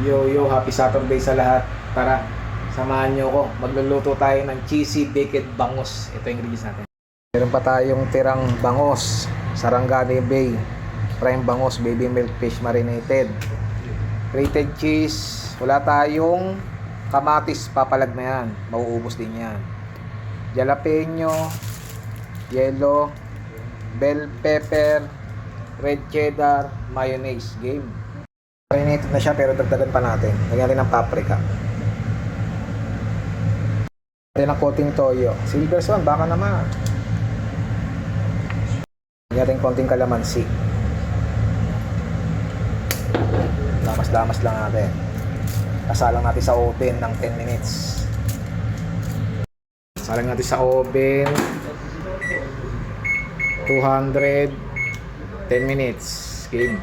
Yo, happy Saturday sa lahat. Tara, samahan nyo ko. Magluluto tayo ng cheesy baked bangus. Ito yung ingredients natin. Meron pa tayong tirang bangus, Sarangani Bay, prime bangus, baby milk fish marinated, grated cheese. Wala tayong kamatis, papalag na yan. Mauubos din yan. Jalapeno, yellow, bell pepper, red cheddar, mayonnaise. Game. Marinated na siya pero dagdagan pa natin. Lagyan rin ng paprika. Lagyan ng konting toyo. Silver swan, baka naman. Lagyan rin konting kalamansi. Lamas-lamas lang natin. Kasalang natin sa oven ng 10 minutes. Kasalang natin sa oven 200 10 minutes. Game.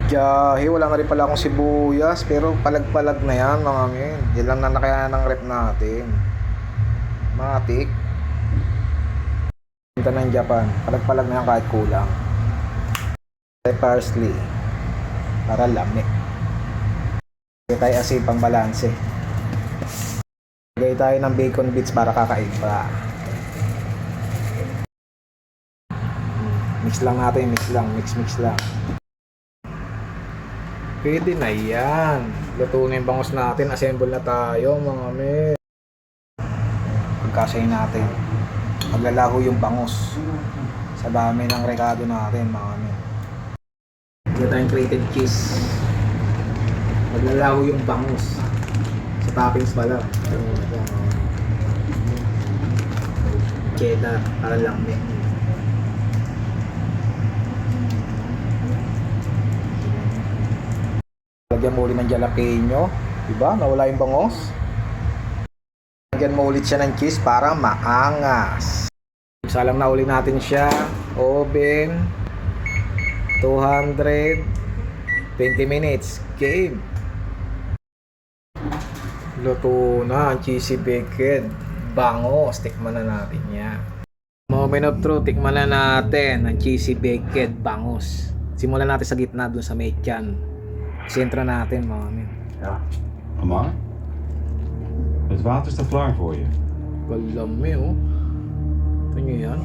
Jahe, wala na rin pala akong sibuyas, pero palag-palag na yan mga men. Yan lang na nakaya ng rep natin. Matik. Punta ng Japan, palag-palag na yan kahit kulang. Parsley para lami. Lagay tayo asin pang balanse. Lagay tayo ng bacon bits para kakaiba. Mix lang natin, mix lang. Pwede na yan. Luto na yung bangus natin. Assemble na tayo mga men. Pagkasayin natin. Maglalaho yung bangus sa dami ng rekado natin mga men. Ito tayong grated cheese. Maglalaho yung bangus sa toppings pala. Cheddar para lang men. Lagyan mo ulit ng jalapeno, diba? Nawala yung bangos. Lagyan mo ulit siya ng cheese para maangas. Salang na ulit natin siya. Oven 200 20 minutes. Game. Luto na ang cheesy baked bangus. Tikman na natin yan. Moment of truth. Tikman na natin ang cheesy baked bangus. Simulan natin sa gitna dun sa may tiyan. Sentro natin mga men. Ja. Amar? Het water staat klaar voor je. Kalami oh. Ito nyo yan.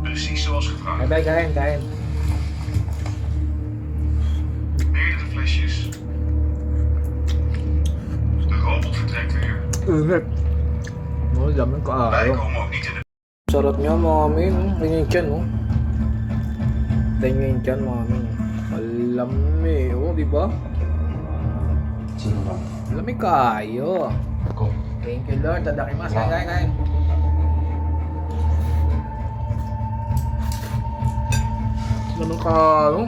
Precies zoals gevraagd. Ay, kain. Meerdere flesjes. De robot vertrekt weer. Ulit. Oh, laman ka Wij ayaw. komen ook niet in de... Sarap nyo mga men. Tingnan yung tiyan oh. Tingnan yung tiyan mga men. Kalami oh, diba? Sino ba? Lami kayo. Kom. Thank you Lord. Tadakimasu. Kain. Laman kayo.